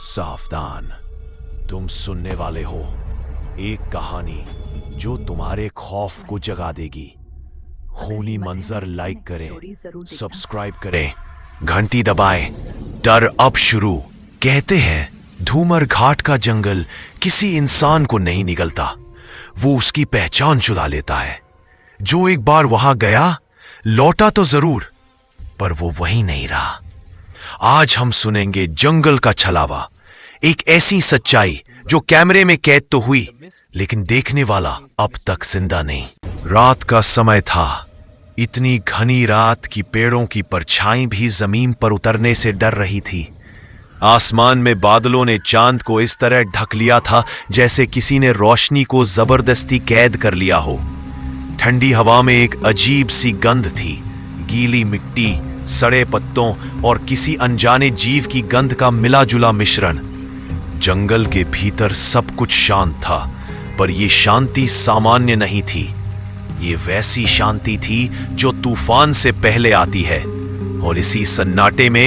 सावधान, तुम सुनने वाले हो एक कहानी जो तुम्हारे खौफ को जगा देगी। खूनी मंजर लाइक करें, सब्सक्राइब करें, घंटी दबाएं। डर अब शुरू। कहते हैं धूमर घाट का जंगल किसी इंसान को नहीं निगलता, वो उसकी पहचान चुरा लेता है। जो एक बार वहां गया लौटा तो जरूर, पर वो वहीं नहीं रहा। आज हम सुनेंगे जंगल का छलावा, एक ऐसी सच्चाई जो कैमरे में कैद तो हुई, लेकिन देखने वाला अब तक जिंदा नहीं। रात का समय था, इतनी घनी रात की पेड़ों की परछाई भी जमीन पर उतरने से डर रही थी। आसमान में बादलों ने चांद को इस तरह ढक लिया था जैसे किसी ने रोशनी को जबरदस्ती कैद कर लिया हो। ठंडी हवा में एक अजीब सी गंध थी, गीली मिट्टी, सड़े पत्तों और किसी अनजाने जीव की गंध का मिला जुला मिश्रण। जंगल के भीतर सब कुछ शांत था, पर यह शांति सामान्य नहीं थी। ये वैसी शांति थी जो तूफान से पहले आती है। और इसी सन्नाटे में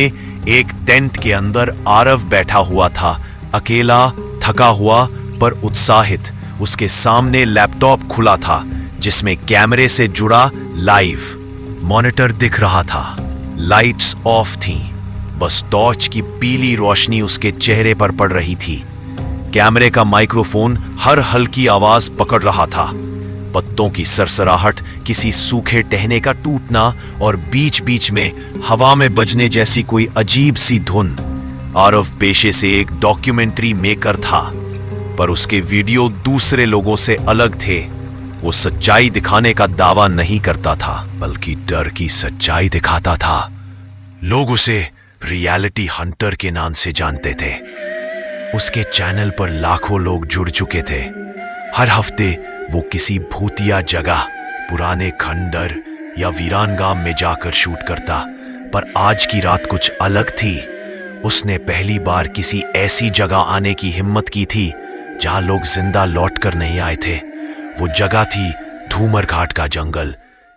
एक टेंट के अंदर आरव बैठा हुआ था, अकेला, थका हुआ पर उत्साहित। उसके सामने लैपटॉप खुला था जिसमें कैमरे से जुड़ा लाइव मॉनिटर दिख रहा था। लाइट्स ऑफ थीं, बस टॉर्च की पीली रोशनी उसके चेहरे पर पड़ रही थी। कैमरे का माइक्रोफोन हर हल्की आवाज पकड़ रहा था, पत्तों की सरसराहट, किसी सूखे टहने का टूटना और बीच बीच में हवा में बजने जैसी कोई अजीब सी धुन। आरव पेशे से एक डॉक्यूमेंट्री मेकर था, पर उसके वीडियो दूसरे लोगों से अलग थे। वो सच्चाई दिखाने का दावा नहीं करता था, बल्कि डर की सच्चाई दिखाता था। लोग उसे रियलिटी हंटर के नाम से जानते थे। उसके चैनल पर लाखों लोग जुड़ चुके थे। हर हफ्ते वो किसी भूतिया जगह, पुराने खंडर या वीरान गांव में जाकर शूट करता, पर आज की रात कुछ अलग थी। उसने पहली बार किसी ऐसी जगह आने की हिम्मत की थी जहां लोग जिंदा लौट कर नहीं आए थे। वो जगह थी धूमर घाट का जंगल,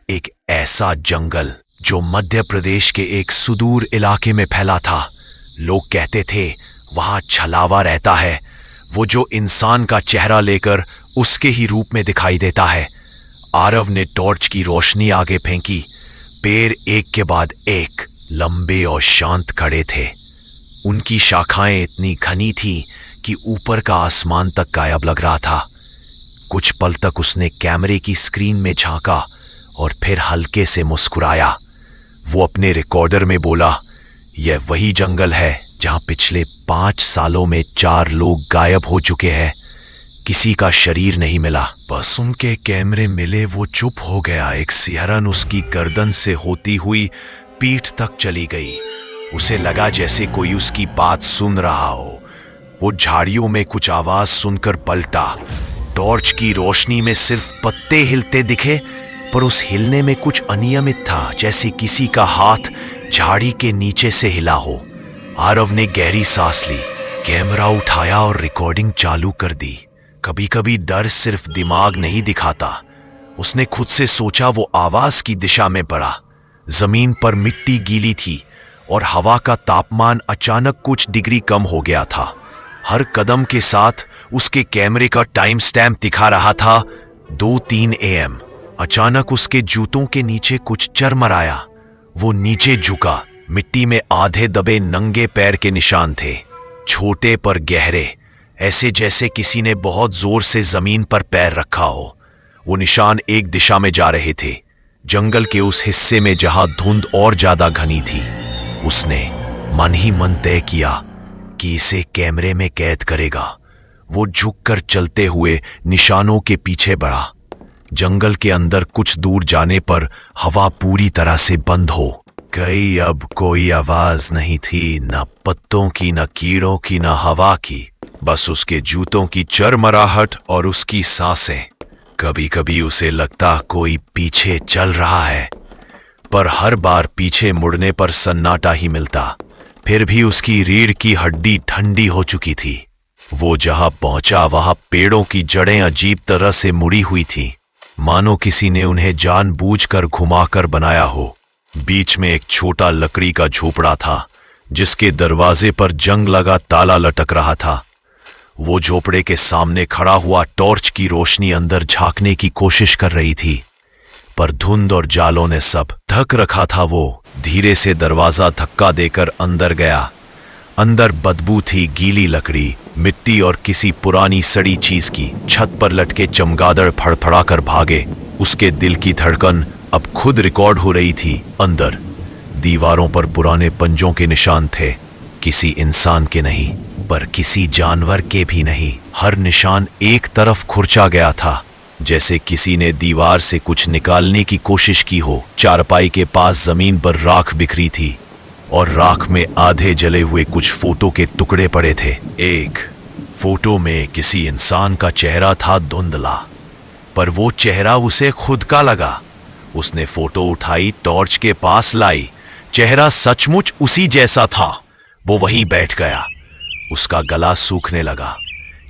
एक ऐसा जंगल जो मध्य प्रदेश के एक सुदूर इलाके में फैला था। लोग कहते थे वहां छलावा रहता है, वो जो इंसान का चेहरा लेकर उसके ही रूप में दिखाई देता है। आरव ने टॉर्च की रोशनी आगे फेंकी। पेड़ एक के बाद एक लंबे और शांत खड़े थे। उनकी शाखाएं इतनी घनी थीं कि ऊपर का आसमान तक गायब लग रहा था। कुछ पल तक उसने कैमरे की स्क्रीन में झांका और फिर हल्के से मुस्कुराया। वो अपने रिकॉर्डर में बोला, यह वही जंगल है जहां पिछले 5 सालों में 4 लोग गायब हो चुके हैं। किसी का शरीर नहीं मिला, बस उनके कैमरे मिले। वो चुप हो गया। एक सिहरन उसकी गर्दन से होती हुई पीठ तक चली गई। उसे लगा जैसे कोई उसकी बात सुन रहा हो। वो झाड़ियों में कुछ आवाज सुनकर पलटा। टॉर्च की रोशनी में सिर्फ पत्ते हिलते दिखे, पर उस हिलने में कुछ अनियमित था, जैसे किसी का हाथ झाड़ी के नीचे से हिला हो। आरव ने गहरी सांस ली, कैमरा उठाया और रिकॉर्डिंग चालू कर दी। कभी कभी डर सिर्फ दिमाग नहीं दिखाता। उसने खुद से सोचा। वो आवाज की दिशा में बढ़ा। जमीन पर मिट्टी गीली थी और हवा का तापमान अचानक कुछ डिग्री कम हो गया था। हर कदम के साथ उसके कैमरे का टाइम स्टैम्प दिखा रहा था 2:03 AM। अचानक उसके जूतों के नीचे कुछ चरमराया। वो नीचे झुका। मिट्टी में आधे दबे नंगे पैर के निशान थे, छोटे पर गहरे, ऐसे जैसे किसी ने बहुत जोर से जमीन पर पैर रखा हो। वो निशान एक दिशा में जा रहे थे, जंगल के उस हिस्से में जहां धुंध और ज्यादा घनी थी। उसने मन ही मन तय किया कि इसे कैमरे में कैद करेगा। वो झुककर चलते हुए निशानों के पीछे बढ़ा। जंगल के अंदर कुछ दूर जाने पर हवा पूरी तरह से बंद हो गई। अब कोई आवाज नहीं थी, न पत्तों की, न कीड़ों की, न हवा की, बस उसके जूतों की चरमराहट और उसकी सांसें। कभी कभी उसे लगता कोई पीछे चल रहा है, पर हर बार पीछे मुड़ने पर सन्नाटा ही मिलता। फिर भी उसकी रीढ़ की हड्डी ठंडी हो चुकी थी। वो जहां पहुंचा वहां पेड़ों की जड़ें अजीब तरह से मुड़ी हुई थी, मानो किसी ने उन्हें जानबूझकर घुमाकर बनाया हो। बीच में एक छोटा लकड़ी का झोपड़ा था, जिसके दरवाजे पर जंग लगा ताला लटक रहा था। वो झोपड़े के सामने खड़ा हुआ टॉर्च की रोशनी अंदर झांकने की कोशिश कर रही थी, पर धुंध और जालों ने सब ढक रखा था। वो धीरे से दरवाजा धक्का देकर अंदर गया। अंदर बदबू थी, गीली लकड़ी, मिट्टी और किसी पुरानी सड़ी चीज की। छत पर लटके चमगादड़ फड़फड़ा कर भागे। उसके दिल की धड़कन अब खुद रिकॉर्ड हो रही थी। अंदर दीवारों पर पुराने पंजों के निशान थे, किसी इंसान के नहीं, पर किसी जानवर के भी नहीं। हर निशान एक तरफ खुरचा गया था, जैसे किसी ने दीवार से कुछ निकालने की कोशिश की हो। चारपाई के पास जमीन पर राख बिखरी थी और राख में आधे जले हुए कुछ फोटो के टुकड़े पड़े थे। एक फोटो में किसी इंसान का चेहरा था, धुंधला, पर वो चेहरा उसे खुद का लगा। उसने फोटो उठाई, टॉर्च के पास लाई। चेहरा सचमुच उसी जैसा था। वो वहीं बैठ गया। उसका गला सूखने लगा।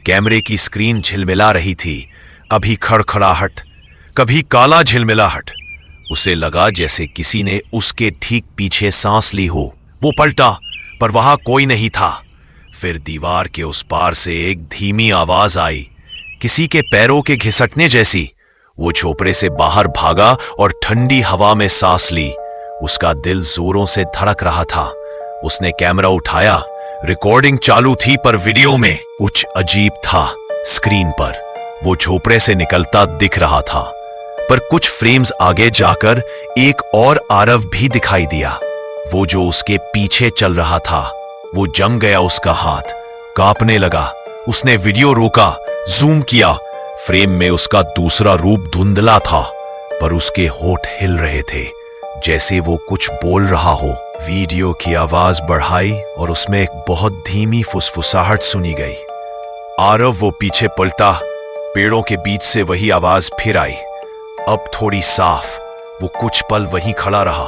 कैमरे की स्क्रीन झिलमिला रही थी, अभी खड़खड़ाहट, कभी काला झिलमिलाहट। उसे लगा जैसे किसी ने उसके ठीक पीछे सांस ली हो। वो पलटा, पर वहां कोई नहीं था। फिर दीवार के उस पार से एक धीमी आवाज आई, किसी के पैरों के घिसटने जैसी। वो झोपड़े से बाहर भागा और ठंडी हवा में सांस ली। उसका दिल जोरों से धड़क रहा था। उसने कैमरा उठाया। रिकॉर्डिंग चालू थी, पर वीडियो में कुछ अजीब था। स्क्रीन पर वो झोपड़े से निकलता दिख रहा था, पर कुछ फ्रेम्स आगे जाकर एक और आरव भी दिखाई दिया, वो जो उसके पीछे चल रहा था। वो जम गया, उसका हाथ कांपने लगा। उसने वीडियो रोका, जूम किया। फ्रेम में उसका दूसरा रूप धुंधला था, पर उसके होठ हिल रहे थे, जैसे वो कुछ बोल रहा हो। वीडियो की आवाज बढ़ाई और उसमें एक बहुत धीमी फुसफुसाहट सुनी गई। आरव वो पीछे पलटा। पेड़ों के बीच से वही आवाज फिर आई, अब थोड़ी साफ। वो कुछ पल वहीं खड़ा रहा,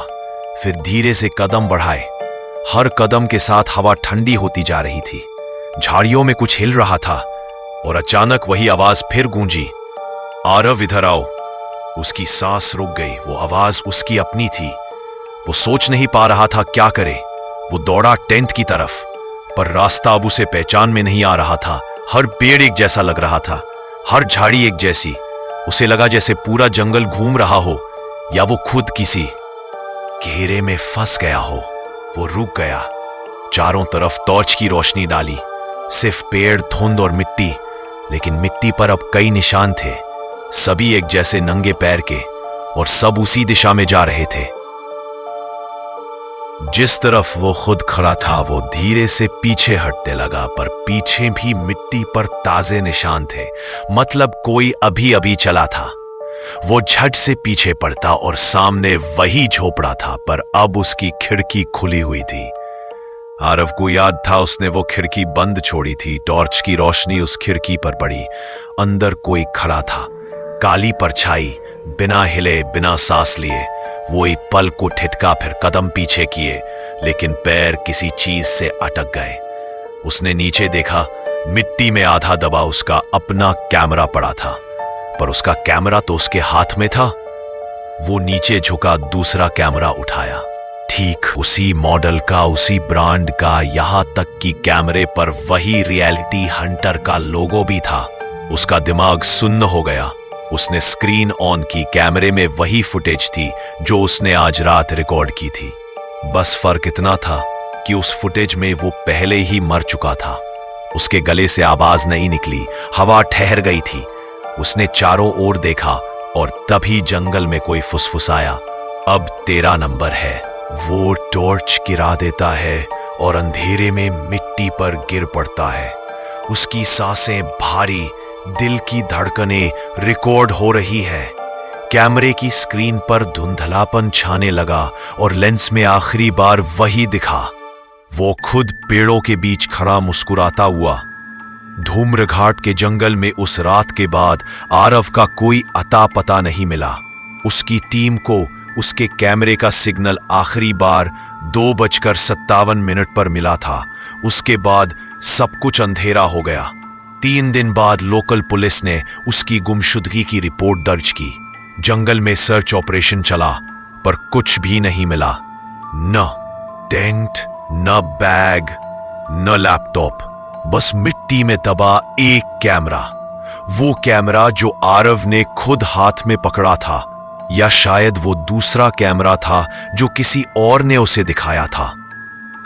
फिर धीरे से कदम बढ़ाए। हर कदम के साथ हवा ठंडी होती जा रही थी। झाड़ियों में कुछ हिल रहा था और अचानक वही आवाज फिर गूंजी, आरव इधर आओ। उसकी सांस रुक गई। वो आवाज उसकी अपनी थी। वो सोच नहीं पा रहा था क्या करे। वो दौड़ा टेंट की तरफ, पर रास्ता अब उसे पहचान में नहीं आ रहा था। हर पेड़ एक जैसा लग रहा था, हर झाड़ी एक जैसी। उसे लगा जैसे पूरा जंगल घूम रहा हो, या वो खुद किसी घेरे में फंस गया हो। वो रुक गया। चारों तरफ टॉर्च की रोशनी डाली, सिर्फ पेड़, धुंध और मिट्टी। लेकिन मिट्टी पर अब कई निशान थे, सभी एक जैसे नंगे पैर के, और सब उसी दिशा में जा रहे थे जिस तरफ वो खुद खड़ा था। वो धीरे से पीछे हटने लगा, पर पीछे भी मिट्टी पर ताजे निशान थे, मतलब कोई अभी अभी चला था। वो झट से पीछे पड़ता और सामने वही झोपड़ा था, पर अब उसकी खिड़की खुली हुई थी। आरव को याद था उसने वो खिड़की बंद छोड़ी थी। टॉर्च की रोशनी उस खिड़की पर पड़ी। अंदर कोई खड़ा था, काली परछाई, बिना हिले, बिना सांस लिए। वो एक पल को ठिठका, फिर कदम पीछे किए, लेकिन पैर किसी चीज से अटक गए। उसने नीचे देखा, मिट्टी में आधा दबा उसका अपना कैमरा पड़ा था, पर उसका कैमरा तो उसके हाथ में था। वो नीचे झुका, दूसरा कैमरा उठाया, ठीक उसी मॉडल का, उसी ब्रांड का, यहां तक कि कैमरे पर वही रियलिटी हंटर का लोगो भी था। उसका दिमाग सुन्न हो गया। उसने स्क्रीन ऑन की। कैमरे में वही फुटेज थी जो उसने आज रात रिकॉर्ड की थी। बस फर्क इतना था कि उस फुटेज में वो पहले ही मर चुका था। उसके गले से आवाज नहीं निकली, हवा ठहर गई थी। उसने चारों ओर देखा और तभी जंगल में कोई फुसफुसाया, अब तेरा नंबर है। वो टॉर्च गिरा देता है और अंधेरे में मिट्टी पर गिर पड़ता है। उसकी सांसें भारी, दिल की धड़कनें रिकॉर्ड हो रही है। कैमरे की स्क्रीन पर धुंधलापन छाने लगा और लेंस में आखिरी बार वही दिखा। वो खुद पेड़ों के बीच खड़ा मुस्कुराता हुआ। धूम्रघाट के जंगल में उस रात के बाद आरव का कोई अता पता नहीं मिला। उसकी टीम को उसके कैमरे का सिग्नल आखिरी बार 2:57 पर मिला था। उसके बाद सब कुछ अंधेरा हो गया। 3 दिन बाद लोकल पुलिस ने उसकी गुमशुदगी की रिपोर्ट दर्ज की। जंगल में सर्च ऑपरेशन चला, पर कुछ भी नहीं मिला। न टेंट, न बैग न लैपटॉप, बस मिट्टी में दबा एक कैमरा। वो कैमरा जो आरव ने खुद हाथ में पकड़ा था, या शायद वो दूसरा कैमरा था जो किसी और ने उसे दिखाया था।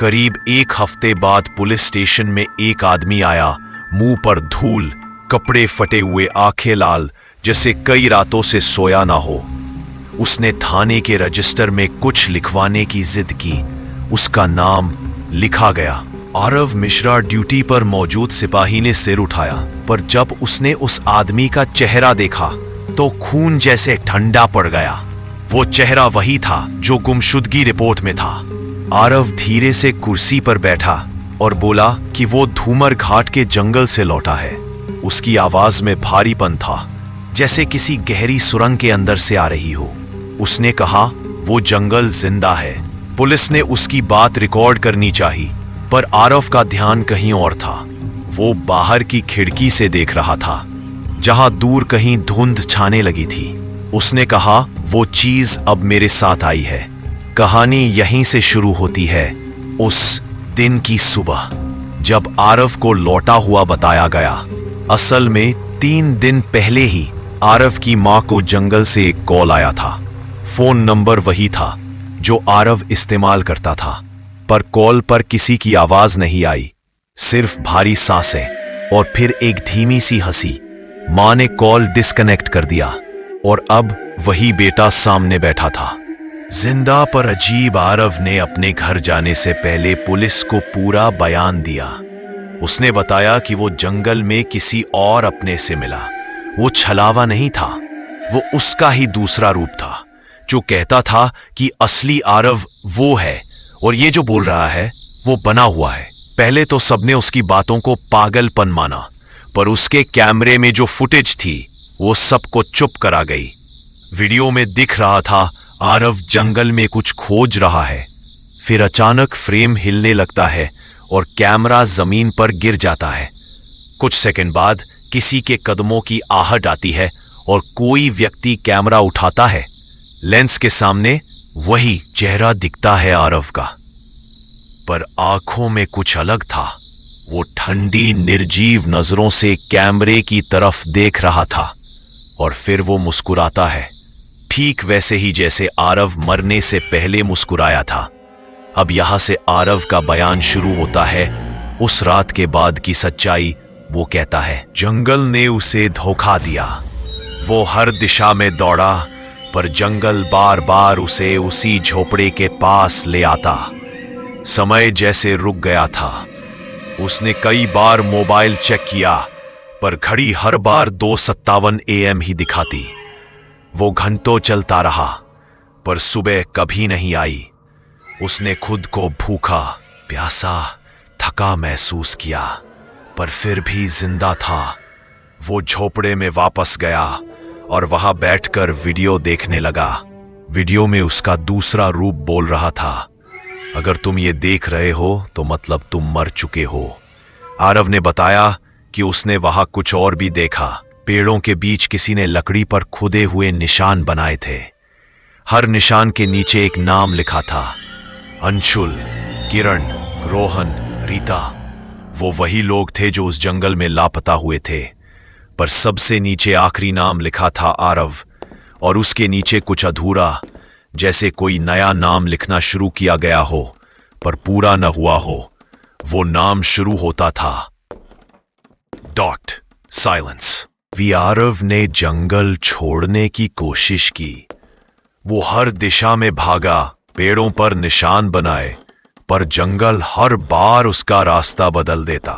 करीब एक हफ्ते बाद पुलिस स्टेशन में एक आदमी आया, मुंह पर धूल, कपड़े फटे हुए, आंखें लाल, जैसे कई रातों से सोया ना हो। उसने थाने के रजिस्टर में कुछ लिखवाने की जिद की। उसका नाम लिखा गया। आरव मिश्रा ड्यूटी पर मौजूद सिपाही ने सिर उठाया, पर जब उसने उस आदमी का चेहरा देखा तो खून जैसे ठंडा पड़ गया। वो चेहरा वही था जो गुमशुदगी रिपोर्ट में था। आरव धीरे से कुर्सी पर बैठा और बोला कि वो धूमर घाट के जंगल से लौटा है। उसकी आवाज में भारीपन था, जैसे किसी गहरी सुरंग के अंदर से आ रही हो। उसने कहा, वो जंगल जिंदा है। पुलिस ने उसकी बात रिकॉर्ड करनी चाहिए, पर आरव का ध्यान कहीं और था। वो बाहर की खिड़की से देख रहा था, जहां दूर कहीं धुंध छाने लगी थी। उसने कहा, वो चीज अब मेरे साथ आई है। कहानी यहीं से शुरू होती है, उस दिन की सुबह जब आरव को लौटा हुआ बताया गया। असल में 3 दिन पहले ही आरव की मां को जंगल से एक कॉल आया था। फोन नंबर वही था जो आरव इस्तेमाल करता था, पर कॉल पर किसी की आवाज नहीं आई, सिर्फ भारी सांसें और फिर एक धीमी सी हंसी। मां ने कॉल डिस्कनेक्ट कर दिया और अब वही बेटा सामने बैठा था, जिंदा पर अजीब। आरव ने अपने घर जाने से पहले पुलिस को पूरा बयान दिया। उसने बताया कि वो जंगल में किसी और अपने से मिला। वो छलावा नहीं था, वो उसका ही दूसरा रूप था, जो कहता था कि असली आरव वो है और ये जो बोल रहा है वो बना हुआ है। पहले तो सबने उसकी बातों को पागलपन माना, पर उसके कैमरे में जो फुटेज थी वो सबको चुप करा गई। वीडियो में दिख रहा था आरव जंगल में कुछ खोज रहा है। फिर अचानक फ्रेम हिलने लगता है और कैमरा जमीन पर गिर जाता है। कुछ सेकंड बाद किसी के कदमों की आहट आती है और कोई व्यक्ति कैमरा उठाता है। लेंस के सामने वही चेहरा दिखता है आरव का, पर आंखों में कुछ अलग था। वो ठंडी निर्जीव नजरों से कैमरे की तरफ देख रहा था और फिर वो मुस्कुराता है, ठीक वैसे ही जैसे आरव मरने से पहले मुस्कुराया था। अब यहां से आरव का बयान शुरू होता है, उस रात के बाद की सच्चाई। वो कहता है, जंगल ने उसे धोखा दिया। वो हर दिशा में दौड़ा, पर जंगल बार बार उसे उसी झोपड़े के पास ले आता। समय जैसे रुक गया था। उसने कई बार मोबाइल चेक किया, पर घड़ी हर बार 2:57 AM ही दिखाती। वो घंटों चलता रहा, पर सुबह कभी नहीं आई। उसने खुद को भूखा, प्यासा, थका महसूस किया, पर फिर भी जिंदा था। वो झोपड़े में वापस गया और वहां बैठकर वीडियो देखने लगा। वीडियो में उसका दूसरा रूप बोल रहा था, अगर तुम ये देख रहे हो तो मतलब तुम मर चुके हो। आरव ने बताया कि उसने वहां कुछ और भी देखा। पेड़ों के बीच किसी ने लकड़ी पर खुदे हुए निशान बनाए थे। हर निशान के नीचे एक नाम लिखा था, अंशुल, किरण, रोहन, रीता। वो वही लोग थे जो उस जंगल में लापता हुए थे, पर सबसे नीचे आखिरी नाम लिखा था आरव, और उसके नीचे कुछ अधूरा, जैसे कोई नया नाम लिखना शुरू किया गया हो पर पूरा न हुआ हो। वो नाम शुरू होता था, डॉट, साइलेंस। आरव ने जंगल छोड़ने की कोशिश की। वो हर दिशा में भागा, पेड़ों पर निशान बनाए, पर जंगल हर बार उसका रास्ता बदल देता।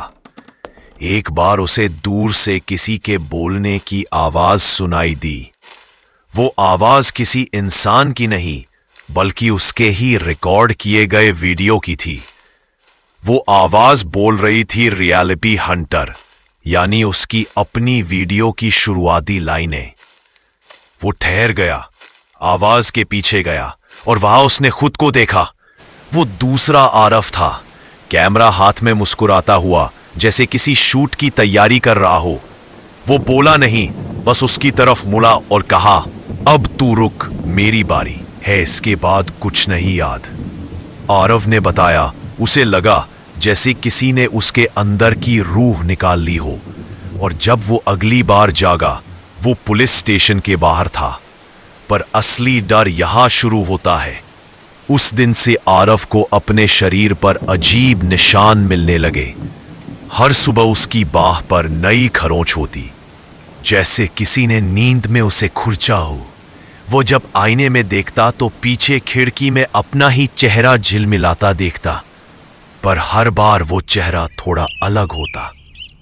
एक बार उसे दूर से किसी के बोलने की आवाज सुनाई दी। वो आवाज किसी इंसान की नहीं, बल्कि उसके ही रिकॉर्ड किए गए वीडियो की थी। वो आवाज बोल रही थी रियलिटी हंटर, यानी उसकी अपनी वीडियो की शुरुआती लाइनें। वो ठहर गया, आवाज के पीछे गया और वहां उसने खुद को देखा। वो दूसरा आरव था, कैमरा हाथ में मुस्कुराता हुआ, जैसे किसी शूट की तैयारी कर रहा हो। वो बोला नहीं, बस उसकी तरफ मुड़ा और कहा, अब तू रुक, मेरी बारी है। इसके बाद कुछ नहीं याद। आरव ने बताया, उसे लगा जैसे किसी ने उसके अंदर की रूह निकाल ली हो। और जब वो अगली बार जागा, वो पुलिस स्टेशन के बाहर था। पर असली डर यहां शुरू होता है। उस दिन से आरव को अपने शरीर पर अजीब निशान मिलने लगे। हर सुबह उसकी बाह पर नई खरोंच होती, जैसे किसी ने नींद में उसे खुरचा हो। वो जब आईने में देखता तो पीछे खिड़की में अपना ही चेहरा झिलमिलाता देखता, पर हर बार वो चेहरा थोड़ा अलग होता।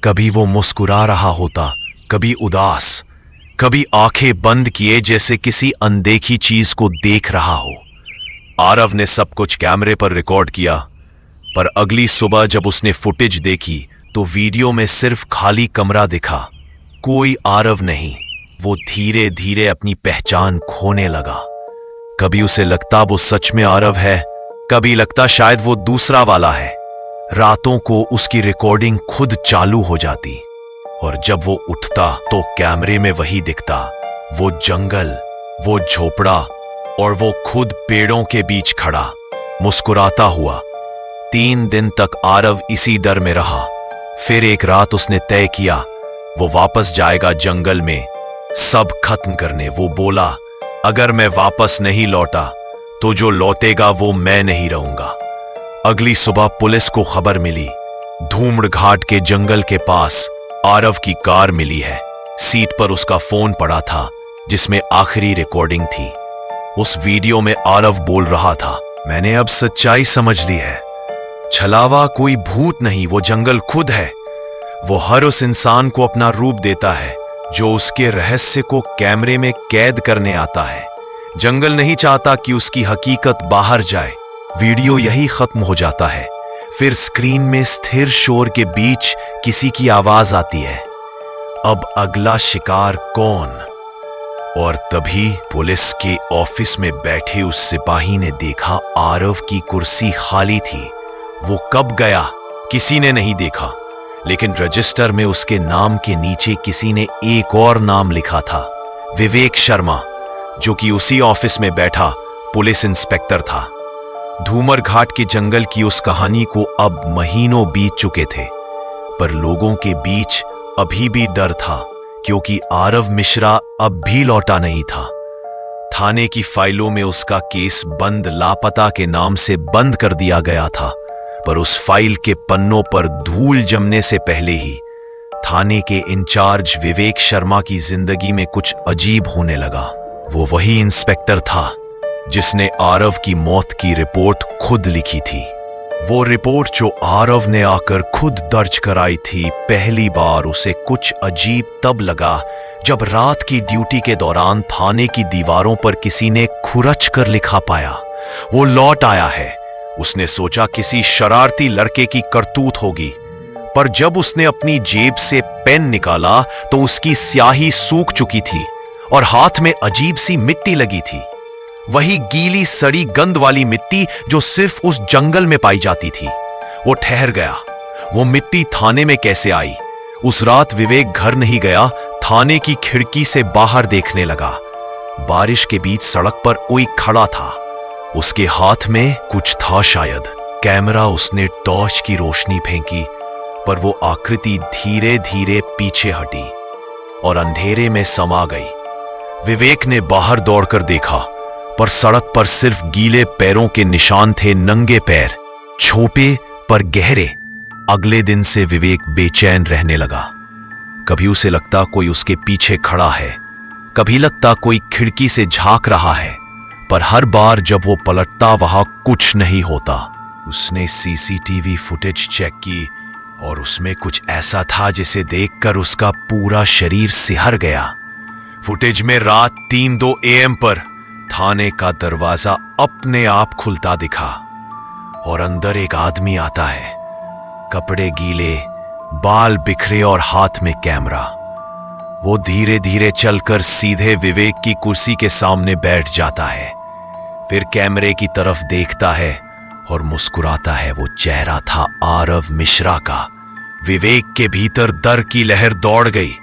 कभी वो मुस्कुरा रहा होता, कभी उदास, कभी आंखें बंद किए जैसे किसी अनदेखी चीज को देख रहा हो। आरव ने सब कुछ कैमरे पर रिकॉर्ड किया, पर अगली सुबह जब उसने फुटेज देखी तो वीडियो में सिर्फ खाली कमरा दिखा, कोई आरव नहीं। वो धीरे धीरे अपनी पहचान खोने लगा। कभी उसे लगता वो सच में आरव है, कभी लगता शायद वो दूसरा वाला है। रातों को उसकी रिकॉर्डिंग खुद चालू हो जाती, और जब वो उठता तो कैमरे में वही दिखता, वो जंगल, वो झोपड़ा, और वो खुद पेड़ों के बीच खड़ा, मुस्कुराता हुआ। 3 दिन तक आरव इसी डर में रहा। फिर एक रात उसने तय किया वो वापस जाएगा जंगल में, सब खत्म करने। वो बोला, अगर मैं वापस नहीं लौटा तो जो लौटेगा वो मैं नहीं रहूंगा। अगली सुबह पुलिस को खबर मिली, धूम्र घाट के जंगल के पास आरव की कार मिली है। सीट पर उसका फोन पड़ा था जिसमें आखिरी रिकॉर्डिंग थी। उस वीडियो में आरव बोल रहा था, मैंने अब सच्चाई समझ ली है। छलावा कोई भूत नहीं, वो जंगल खुद है। वो हर उस इंसान को अपना रूप देता है जो उसके रहस्य को कैमरे में कैद करने आता है। जंगल नहीं चाहता कि उसकी हकीकत बाहर जाए। वीडियो यही खत्म हो जाता है। फिर स्क्रीन में स्थिर शोर के बीच किसी की आवाज आती है, अब अगला शिकार कौन? और तभी पुलिस के ऑफिस में बैठे उस सिपाही ने देखा आरव की कुर्सी खाली थी। वो कब गया किसी ने नहीं देखा, लेकिन रजिस्टर में उसके नाम के नीचे किसी ने एक और नाम लिखा था, विवेक शर्मा, जो कि उसी ऑफिस में बैठा पुलिस इंस्पेक्टर था। धूमर घाट के जंगल की उस कहानी को अब महीनों बीत चुके थे, पर लोगों के बीच अभी भी डर था, क्योंकि आरव मिश्रा अब भी लौटा नहीं था। थाने की फाइलों में उसका केस बंद लापता के नाम से बंद कर दिया गया था, पर उस फाइल के पन्नों पर धूल जमने से पहले ही थाने के इंचार्ज विवेक शर्मा की जिंदगी में कुछ अजीब होने लगा। वो वही इंस्पेक्टर था जिसने आरव की मौत की रिपोर्ट खुद लिखी थी। वो रिपोर्ट जो आरव ने आकर खुद दर्ज कराई थी। पहली बार उसे कुछ अजीब तब लगा जब रात की ड्यूटी के दौरान थाने की दीवारों पर किसी ने खुरच कर लिखा पाया, वो लौट आया है। उसने सोचा किसी शरारती लड़के की करतूत होगी, पर जब उसने अपनी जेब से पेन निकाला तो उसकी स्याही सूख चुकी थी और हाथ में अजीब सी मिट्टी लगी थी, वही गीली सड़ी गंध वाली मिट्टी जो सिर्फ उस जंगल में पाई जाती थी। वो ठहर गया, वो मिट्टी थाने में कैसे आई? उस रात विवेक घर नहीं गया, थाने की खिड़की से बाहर देखने लगा। बारिश के बीच सड़क पर कोई खड़ा था, उसके हाथ में कुछ था शायद। कैमरा उसने टॉर्च की रोशनी फेंकी, पर वो आकृति धीरे धीरे पीछे हटी और अंधेरे में समा गई। विवेक ने बाहर दौड़कर देखा, पर सड़क पर सिर्फ गीले पैरों के निशान थे, नंगे पैर, छोटे पर गहरे। अगले दिन से विवेक बेचैन रहने लगा। कभी उसे लगता कोई उसके पीछे खड़ा है, कभी लगता कोई खिड़की से झांक रहा है, पर हर बार जब वो पलटता वहां कुछ नहीं होता। उसने सीसीटीवी फुटेज चेक की और उसमें कुछ ऐसा था जिसे देखकर उसका पूरा शरीर सिहर गया। फुटेज में रात 3-2 AM पर थाने का दरवाजा अपने आप खुलता दिखा और अंदर एक आदमी आता है, कपड़े गीले, बाल बिखरे और हाथ में कैमरा। वो धीरे धीरे चलकर सीधे विवेक की कुर्सी के सामने बैठ जाता है, फिर कैमरे की तरफ देखता है और मुस्कुराता है। वो चेहरा था आरव मिश्रा का। विवेक के भीतर डर की लहर दौड़ गई।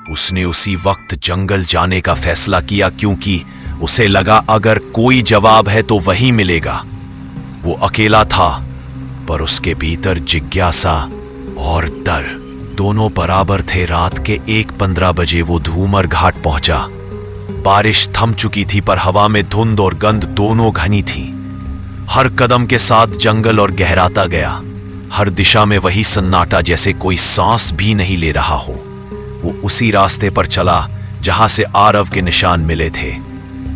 उसने उसी वक्त जंगल जाने का फैसला किया, क्योंकि उसे लगा अगर कोई जवाब है तो वही मिलेगा। वो अकेला था, पर उसके भीतर जिज्ञासा और डर दोनों बराबर थे। रात के 1:15 बजे वो धूमर घाट पहुंचा। बारिश थम चुकी थी पर हवा में धुंध और गंध दोनों घनी थी। हर कदम के साथ जंगल और गहराता गया। हर दिशा में वही सन्नाटा, जैसे कोई सांस भी नहीं ले रहा हो। वो उसी रास्ते पर चला जहां से आरव के निशान मिले थे।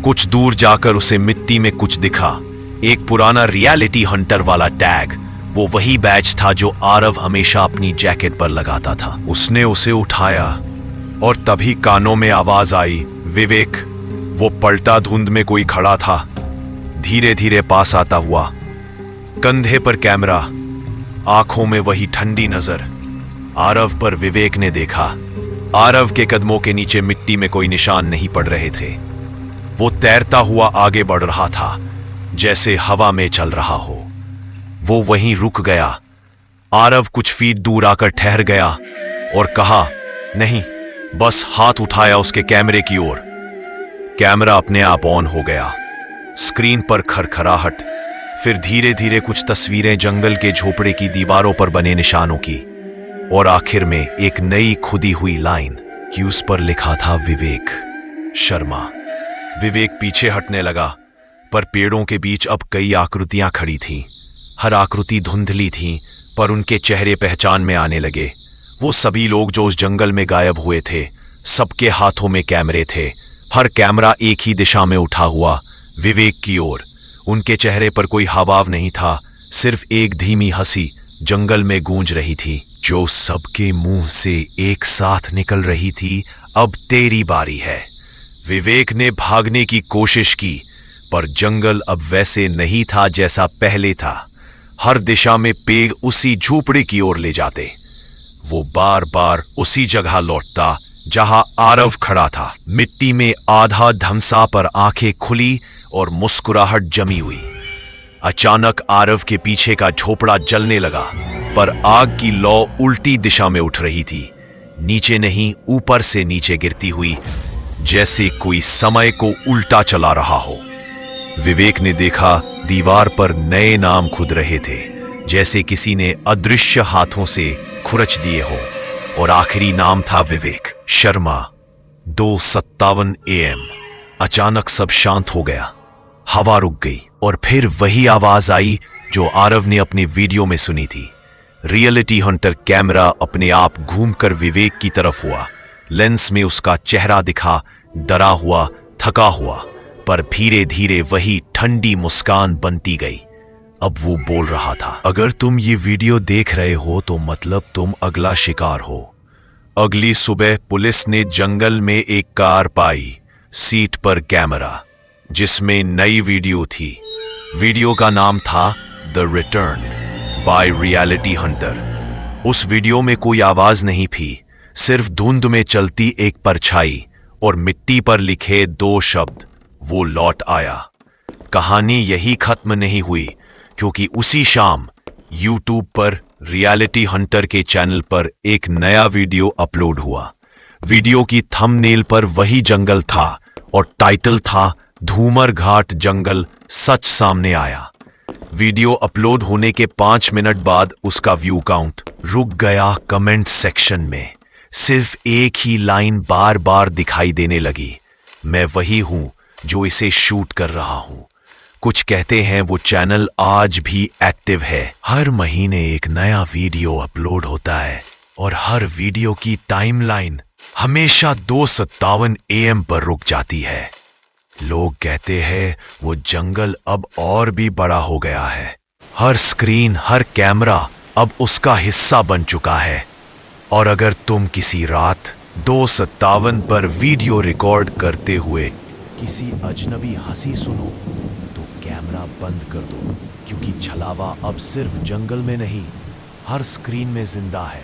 कुछ दूर जाकर उसे मिट्टी में कुछ दिखा, एक पुराना रियलिटी हंटर वाला टैग। वो वही बैज था जो आरव हमेशा अपनी जैकेट पर लगाता था। उसने उसे उठाया और तभी कानों में आवाज आई, विवेक। वो पलटा, धुंध में कोई खड़ा था, धीरे धीरे पास आता हुआ। कंधे पर कैमरा, आंखों में वही ठंडी नजर। आरव पर विवेक ने देखा। आरव के कदमों के नीचे मिट्टी में कोई निशान नहीं पड़ रहे थे। वो तैरता हुआ आगे बढ़ रहा था, जैसे हवा में चल रहा हो। वो वहीं रुक गया। आरव कुछ फीट दूर आकर ठहर गया और कहा, नहीं। बस हाथ उठाया उसके कैमरे की ओर। कैमरा अपने आप ऑन हो गया। स्क्रीन पर खरखराहट, फिर धीरे धीरे कुछ तस्वीरें जंगल के झोपड़े की दीवारों पर बने निशानों की, और आखिर में एक नई खुदी हुई लाइन कि उस पर लिखा था, विवेक शर्मा। विवेक पीछे हटने लगा, पर पेड़ों के बीच अब कई आकृतियां खड़ी थीं। हर आकृति धुंधली थी, पर उनके चेहरे पहचान में आने लगे। वो सभी लोग जो उस जंगल में गायब हुए थे, सबके हाथों में कैमरे थे। हर कैमरा एक ही दिशा में उठा हुआ, विवेक की ओर। उनके चेहरे पर कोई हावाव नहीं था, सिर्फ एक धीमी हंसी जंगल में गूंज रही थी, जो सबके मुंह से एक साथ निकल रही थी, अब तेरी बारी है। विवेक ने भागने की कोशिश की, पर जंगल अब वैसे नहीं था जैसा पहले था। हर दिशा में पेड़ उसी झोपड़े की ओर ले जाते। वो बार बार उसी जगह लौटता जहां आरव खड़ा था। मिट्टी में आधा धमसा पर आंखें खुली और मुस्कुराहट जमी हुई। अचानक आरव के पीछे का झोपड़ा जलने लगा, पर आग की लौ उल्टी दिशा में उठ रही थी, नीचे नहीं ऊपर से नीचे गिरती हुई, जैसे कोई समय को उल्टा चला रहा हो। विवेक ने देखा दीवार पर नए नाम खुद रहे थे, जैसे किसी ने अदृश्य हाथों से खुरच दिए हो, और आखिरी नाम था विवेक शर्मा। 2:57 AM। अचानक सब शांत हो गया। हवा रुक गई और फिर वही आवाज आई जो आरव ने अपनी वीडियो में सुनी थी। रियलिटी हंटर कैमरा अपने आप घूमकर विवेक की तरफ हुआ। लेंस में उसका चेहरा दिखा, डरा हुआ, थका हुआ, पर धीरे धीरे वही ठंडी मुस्कान बनती गई। अब वो बोल रहा था, अगर तुम ये वीडियो देख रहे हो तो मतलब तुम अगला शिकार हो। अगली सुबह पुलिस ने जंगल में एक कार पाई, सीट पर कैमरा, जिसमें नई वीडियो थी। वीडियो का नाम था the return by reality hunter. उस वीडियो में कोई आवाज नहीं थी, सिर्फ धुंध में चलती एक परछाई और मिट्टी पर लिखे 2 शब्द, वो लौट आया। कहानी यही खत्म नहीं हुई, क्योंकि उसी शाम यूट्यूब पर रियलिटी हंटर के चैनल पर एक नया वीडियो अपलोड हुआ। वीडियो की थंबनेल पर वही जंगल था और टाइटल था, धूमर घाट जंगल सच सामने आया। वीडियो अपलोड होने के 5 मिनट बाद उसका व्यू काउंट रुक गया। कमेंट सेक्शन में सिर्फ एक ही लाइन बार बार दिखाई देने लगी, मैं वही हूं जो इसे शूट कर रहा हूं। कुछ कहते हैं वो चैनल आज भी एक्टिव है। हर महीने एक नया वीडियो अपलोड होता है और हर वीडियो की टाइमलाइन हमेशा 2:57 AM पर रुक जाती है। लोग कहते हैं वो जंगल अब और भी बड़ा हो गया है। हर स्क्रीन, हर कैमरा अब उसका हिस्सा बन चुका है। और अगर तुम किसी रात 2:57 पर वीडियो रिकॉर्ड करते हुए किसी अजनबी हंसी सुनो तो कैमरा बंद कर दो, क्योंकि छलावा अब सिर्फ जंगल में नहीं, हर स्क्रीन में जिंदा है।